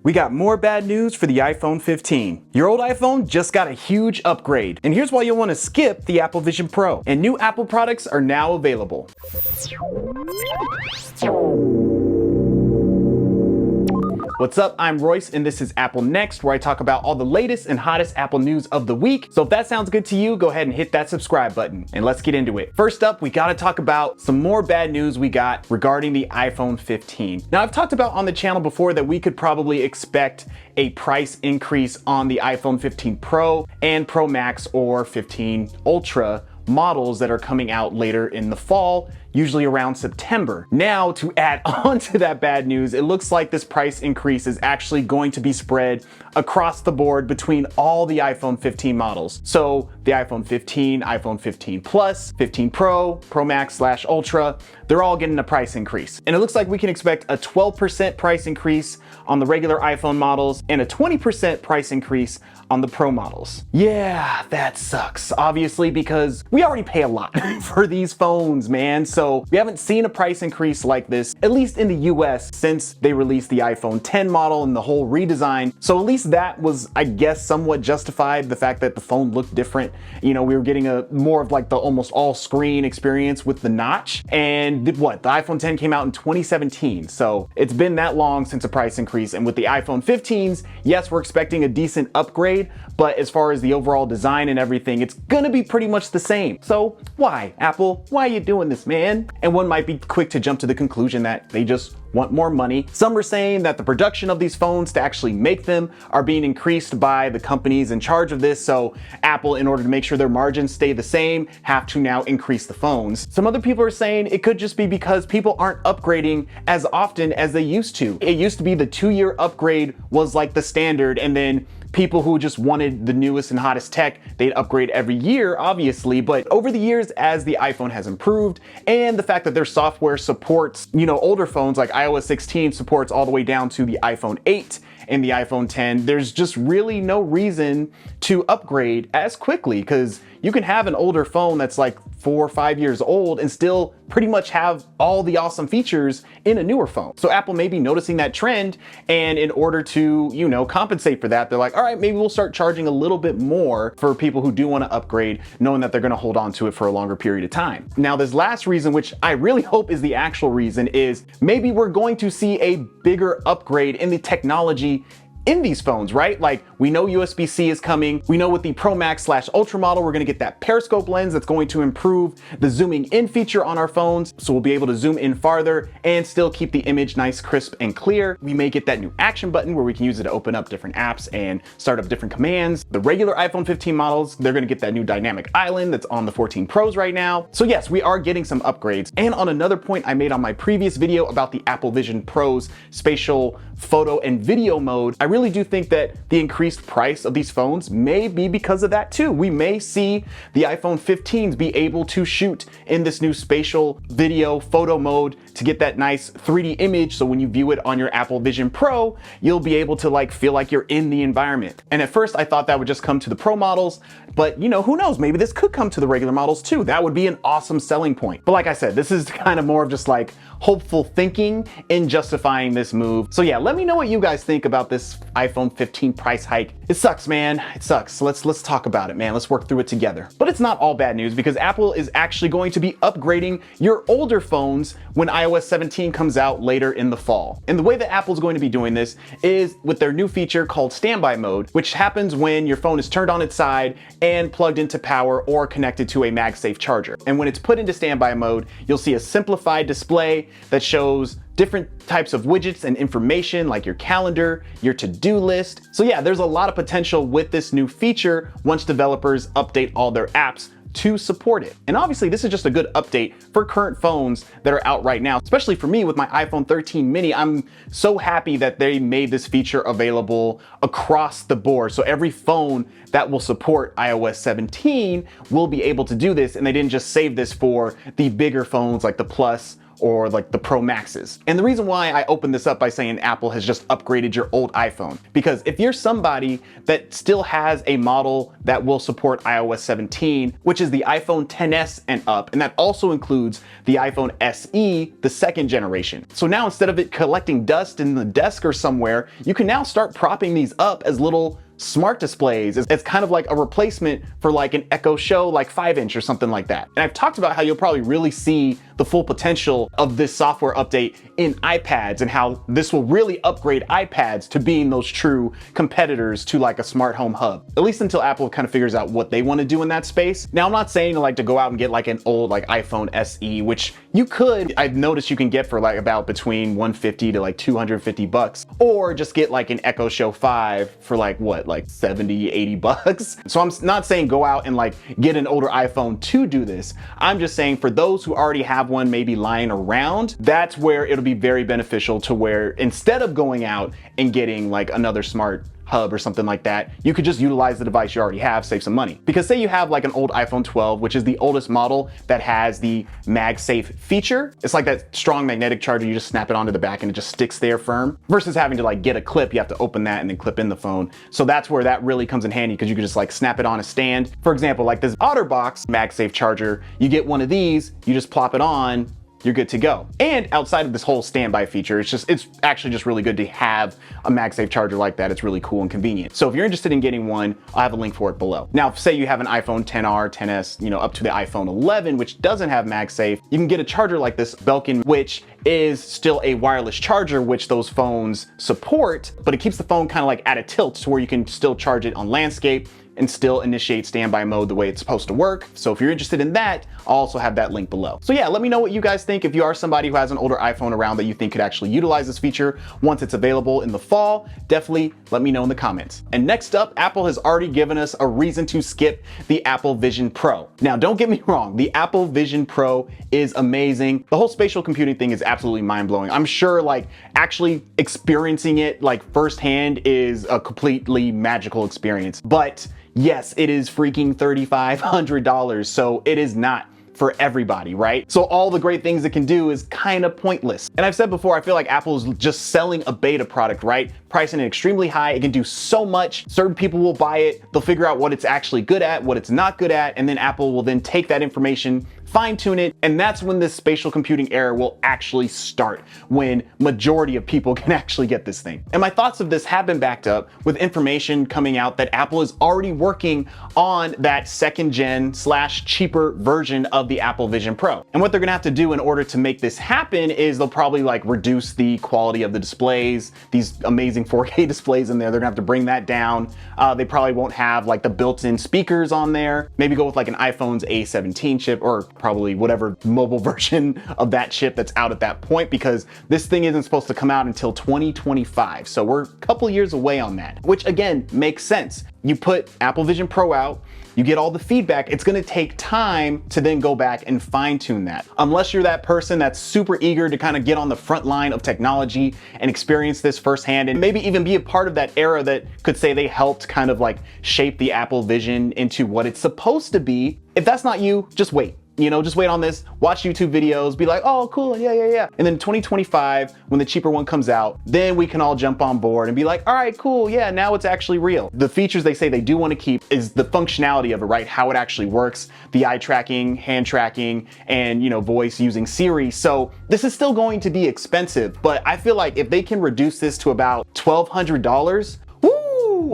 We got more bad news for the iPhone 15. Your old iPhone just got a huge upgrade, and here's why you'll want to skip the Apple Vision Pro. And new Apple products are now available. What's up? I'm Royce, and this is Apple Next, where I talk about all the latest and hottest Apple news of the week. So if that sounds good to you, go ahead and hit that subscribe button, and let's get into it. First up, we gotta talk about some more bad news we got regarding the iPhone 15. Now, I've talked about on the channel before that we could probably expect a price increase on the iPhone 15 Pro and Pro Max or 15 Ultra models that are coming out later in the fall, usually around September. Now, to add on to that bad news, it looks like this price increase is actually going to be spread across the board between all the iPhone 15 models. So the iPhone 15, iPhone 15 Plus, 15 Pro, Pro Max / Ultra, they're all getting a price increase. And it looks like we can expect a 12% price increase on the regular iPhone models and a 20% price increase on the Pro models. Yeah, that sucks, obviously, because we already pay a lot for these phones, man. So we haven't seen a price increase like this, at least in the US, since they released the iPhone 10 model and the whole redesign. So at least that was, I guess, somewhat justified, the fact that the phone looked different. You know, we were getting a more of like the almost all screen experience with the notch. And the iPhone 10 came out in 2017. So it's been that long since a price increase. And with the iPhone 15s, yes, we're expecting a decent upgrade, but as far as the overall design and everything, it's gonna be pretty much the same. So why, Apple? Why are you doing this, man? And one might be quick to jump to the conclusion that they just want more money. Some are saying that the production of these phones to actually make them are being increased by the companies in charge of this. So Apple, in order to make sure their margins stay the same, have to now increase the phones. Some other people are saying it could just be because people aren't upgrading as often as they used to. It used to be the 2-year upgrade was like the standard, and then people who just wanted the newest and hottest tech, they'd upgrade every year, obviously. But over the years, as the iPhone has improved and the fact that their software supports, older phones like iOS 16 supports all the way down to the iPhone 8 and the iPhone 10, there's just really no reason to upgrade as quickly, because you can have an older phone that's like 4 or 5 years old and still pretty much have all the awesome features in a newer phone. So Apple may be noticing that trend, and in order to, compensate for that, they're like, all right, maybe we'll start charging a little bit more for people who do want to upgrade, knowing that they're going to hold on to it for a longer period of time. Now, this last reason, which I really hope is the actual reason, is maybe we're going to see a bigger upgrade in the technology in these phones, right? Like, we know USB-C is coming. We know with the Pro Max / Ultra model, we're gonna get that periscope lens that's going to improve the zooming in feature on our phones. So we'll be able to zoom in farther and still keep the image nice, crisp, and clear. We may get that new action button where we can use it to open up different apps and start up different commands. The regular iPhone 15 models, they're gonna get that new dynamic island that's on the 14 Pros right now. So yes, we are getting some upgrades. And on another point I made on my previous video about the Apple Vision Pro's spatial photo and video mode, I really do think that the increased price of these phones may be because of that too. We may see the iPhone 15s be able to shoot in this new spatial video photo mode to get that nice 3D image, so when you view it on your Apple Vision Pro, you'll be able to feel like you're in the environment. And at first I thought that would just come to the Pro models, but who knows, maybe this could come to the regular models too. That would be an awesome selling point. But like I said, this is kind of more of just hopeful thinking in justifying this move. So yeah, let me know what you guys think about this iPhone 15 price hike. It sucks, man. It sucks. So let's talk about it, man. Let's work through it together. But it's not all bad news, because Apple is actually going to be upgrading your older phones when iOS 17 comes out later in the fall. And the way that Apple's going to be doing this is with their new feature called standby mode, which happens when your phone is turned on its side and plugged into power or connected to a MagSafe charger. And when it's put into standby mode, you'll see a simplified display that shows different types of widgets and information like your calendar, your to-do list. So yeah, there's a lot of potential with this new feature once developers update all their apps to support it. And obviously this is just a good update for current phones that are out right now, especially for me with my iPhone 13 mini. I'm so happy that they made this feature available across the board. So every phone that will support iOS 17 will be able to do this, and they didn't just save this for the bigger phones like the Plus or like the Pro Maxes. And the reason why I opened this up by saying Apple has just upgraded your old iPhone, because if you're somebody that still has a model that will support iOS 17, which is the iPhone XS and up, and that also includes the iPhone SE, the second generation. So now instead of it collecting dust in the desk or somewhere, you can now start propping these up as little smart displays. It's kind of like a replacement for like an Echo Show, like 5-inch or something like that. And I've talked about how you'll probably really see the full potential of this software update in iPads, and how this will really upgrade iPads to being those true competitors to like a smart home hub, at least until Apple kind of figures out what they want to do in that space. Now, I'm not saying to go out and get like an old like iPhone SE, which you could. I've noticed you can get for like about between 150 to like 250 bucks, or just get like an Echo Show 5 for like what, like 70, 80 bucks. So I'm not saying go out and like get an older iPhone to do this. I'm just saying for those who already have one maybe lying around, that's where it'll be very beneficial, to where instead of going out and getting like another smart hub or something like that, you could just utilize the device you already have, save some money. Because say you have like an old iPhone 12, which is the oldest model that has the MagSafe feature. It's like that strong magnetic charger, you just snap it onto the back and it just sticks there firm, versus having to like get a clip, you have to open that and then clip in the phone. So that's where that really comes in handy, because you can just like snap it on a stand. For example, like this OtterBox MagSafe charger, you get one of these, you just plop it on, you're good to go. And outside of this whole standby feature, it's actually just really good to have a MagSafe charger like that. It's really cool and convenient. So if you're interested in getting one, I'll have a link for it below. Now, say you have an iPhone XR, XS, up to the iPhone 11, which doesn't have MagSafe, you can get a charger like this Belkin, which is still a wireless charger, which those phones support, but it keeps the phone kind of like at a tilt to where you can still charge it on landscape and still initiate standby mode the way it's supposed to work. So if you're interested in that, I'll also have that link below. So yeah, let me know what you guys think. If you are somebody who has an older iPhone around that you think could actually utilize this feature once it's available in the fall, definitely let me know in the comments. And next up, Apple has already given us a reason to skip the Apple Vision Pro. Now, don't get me wrong, the Apple Vision Pro is amazing. The whole spatial computing thing is absolutely mind-blowing. I'm sure like actually experiencing it like firsthand is a completely magical experience. But yes, it is freaking $3,500, so it is not for everybody, right? So all the great things it can do is kind of pointless. And I've said before, I feel like Apple's just selling a beta product, right? Pricing it extremely high. It can do so much. Certain people will buy it. They'll figure out what it's actually good at, what it's not good at, and then Apple will then take that information, fine tune it, and that's when this spatial computing era will actually start, when majority of people can actually get this thing. And my thoughts of this have been backed up with information coming out that Apple is already working on that second gen / cheaper version of the Apple Vision Pro. And what they're gonna have to do in order to make this happen is they'll probably like reduce the quality of the displays, these amazing 4K displays in there. They're gonna have to bring that down. They probably won't have like the built-in speakers on there. Maybe go with like an iPhone's A17 chip, or probably whatever mobile version of that chip that's out at that point, because this thing isn't supposed to come out until 2025. So we're a couple years away on that, which again makes sense. You put Apple Vision Pro out, you get all the feedback, it's gonna take time to then go back and fine tune that. Unless you're that person that's super eager to kind of get on the front line of technology and experience this firsthand, and maybe even be a part of that era that could say they helped kind of like shape the Apple Vision into what it's supposed to be. If that's not you, just wait. Just wait on this, watch YouTube videos, be like, oh, cool, yeah. And then 2025, when the cheaper one comes out, then we can all jump on board and be like, all right, cool, yeah, now it's actually real. The features they say they do want to keep is the functionality of it, right? How it actually works, the eye tracking, hand tracking, and voice using Siri. So this is still going to be expensive, but I feel like if they can reduce this to about $1,200,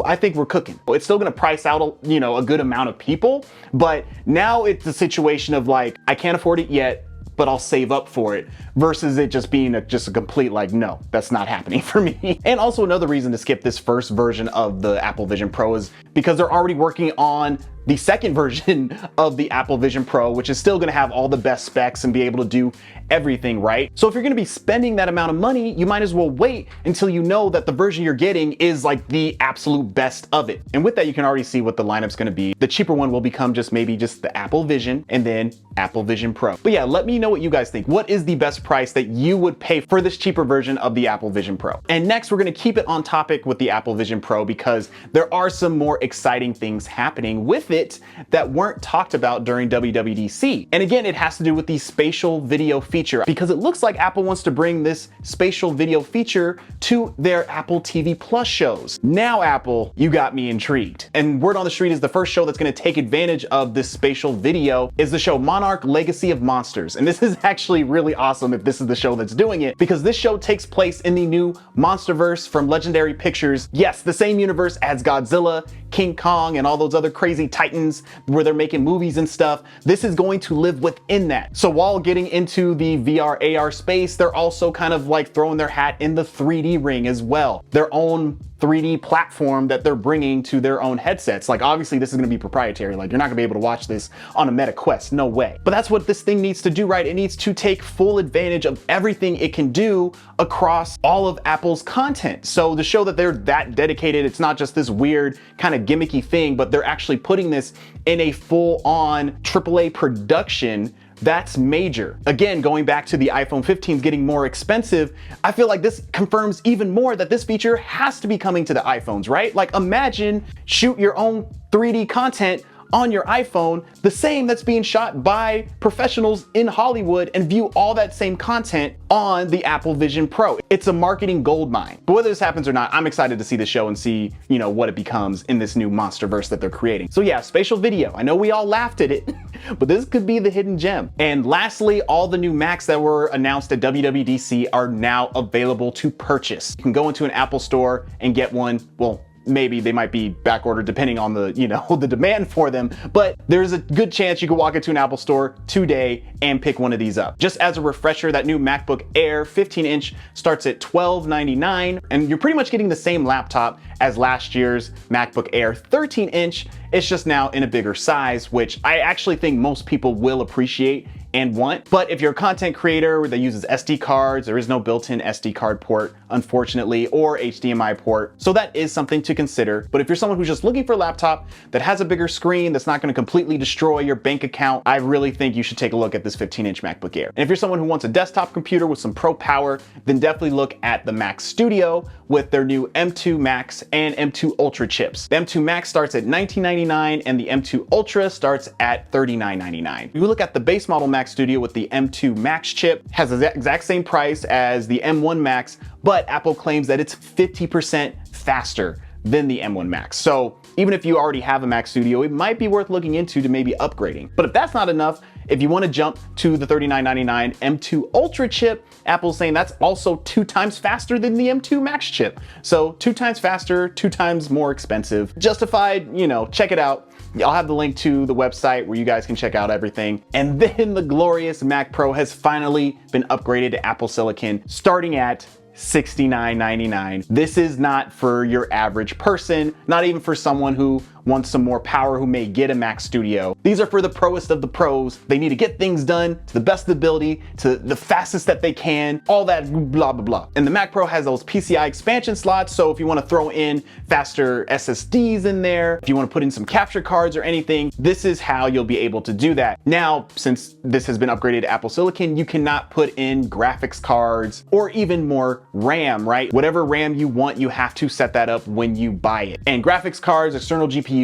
I think we're cooking. It's still gonna price out a good amount of people, but now it's a situation of like, I can't afford it yet, but I'll save up for it, versus it just being just a complete like, no, that's not happening for me. And also another reason to skip this first version of the Apple Vision Pro is because they're already working on the second version of the Apple Vision Pro, which is still gonna have all the best specs and be able to do everything, right? So if you're gonna be spending that amount of money, you might as well wait until you know that the version you're getting is like the absolute best of it. And with that, you can already see what the lineup's gonna be. The cheaper one will become maybe just the Apple Vision and then Apple Vision Pro. But yeah, let me know know what you guys think. What is the best price that you would pay for this cheaper version of the Apple Vision Pro? And next, we're gonna keep it on topic with the Apple Vision Pro because there are some more exciting things happening with it that weren't talked about during WWDC. And again, it has to do with the spatial video feature because it looks like Apple wants to bring this spatial video feature to their Apple TV Plus shows. Now, Apple, you got me intrigued. And word on the street is the first show that's gonna take advantage of this spatial video is the show Monarch Legacy of Monsters. And this is actually really awesome if this is the show that's doing it, because this show takes place in the new Monsterverse from Legendary Pictures. Yes, the same universe as Godzilla, King Kong, and all those other crazy titans where they're making movies and stuff. This is going to live within that. So while getting into the VR AR space, they're also kind of like throwing their hat in the 3D ring as well. Their own 3D platform that they're bringing to their own headsets. Like obviously this is gonna be proprietary. Like you're not gonna be able to watch this on a Meta Quest, no way. But that's what this thing needs to do, right? It needs to take full advantage of everything it can do across all of Apple's content. So to show that they're that dedicated, it's not just this weird kind of gimmicky thing, but they're actually putting this in a full-on AAA production. That's major. Again, going back to the iPhone 15 getting more expensive, I feel like this confirms even more that this feature has to be coming to the iPhones, right? Like imagine shoot your own 3D content on your iPhone, the same that's being shot by professionals in Hollywood, and view all that same content on the Apple Vision Pro. It's a marketing goldmine. But whether this happens or not, I'm excited to see the show and see, you know, what it becomes in this new Monsterverse that they're creating. So yeah, spatial video. I know we all laughed at it, but this could be the hidden gem. And lastly, all the new Macs that were announced at WWDC are now available to purchase. You can go into an Apple store and get one. Well, maybe they might be back ordered depending on the, you know, the demand for them, but there's a good chance you could walk into an Apple store today and pick one of these up. Just as a refresher, that new MacBook Air 15-inch starts at $1299, and you're pretty much getting the same laptop as last year's MacBook Air 13-inch. It's just now in a bigger size, which I actually think most people will appreciate and want. But if you're a content creator that uses SD cards, there is no built-in SD card port, unfortunately, or HDMI port. So that is something to consider. But if you're someone who's just looking for a laptop that has a bigger screen, that's not gonna completely destroy your bank account, I really think you should take a look at this 15-inch MacBook Air. And if you're someone who wants a desktop computer with some pro power, then definitely look at the Mac Studio with their new M2 Max and M2 Ultra chips. The M2 Max starts at $1999 and the M2 Ultra starts at $39.99. If you look at the base model Mac Studio with the M2 Max chip, has the exact same price as the M1 Max, but Apple claims that it's 50% faster than the M1 Max. So even if you already have a Mac Studio, it might be worth looking into to maybe upgrading. But if that's not enough, if you want to jump to the $39.99 M2 Ultra chip, Apple's saying that's also 2 times faster than the M2 Max chip. So 2 times faster, 2 times more expensive. Justified, you know, check it out. I'll have the link to the website where you guys can check out everything. And then the glorious Mac Pro has finally been upgraded to Apple Silicon, starting at $69.99. This is not for your average person, not even for someone who wants some more power who may get a Mac Studio. These are for the proest of the pros. They need to get things done to the best of the ability, to the fastest that they can, all that blah, blah, blah. And the Mac Pro has those PCI expansion slots, so if you wanna throw in faster SSDs in there, if you wanna put in some capture cards or anything, this is how you'll be able to do that. Now, since this has been upgraded to Apple Silicon, you cannot put in graphics cards or even more RAM, right? Whatever RAM you want, you have to set that up when you buy it. And graphics cards, external GPUs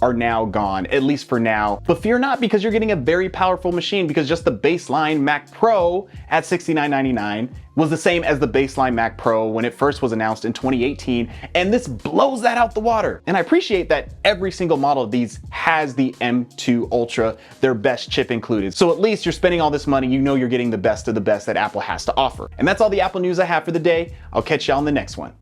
are now gone, at least for now. But fear not, because you're getting a very powerful machine, because just the baseline Mac Pro at $69.99 was the same as the baseline Mac Pro when it first was announced in 2018, and this blows that out the water. And I appreciate that every single model of these has the M2 Ultra, their best chip included. So at least you're spending all this money, you know you're getting the best of the best that Apple has to offer. And that's all the Apple news I have for the day. I'll catch y'all in the next one.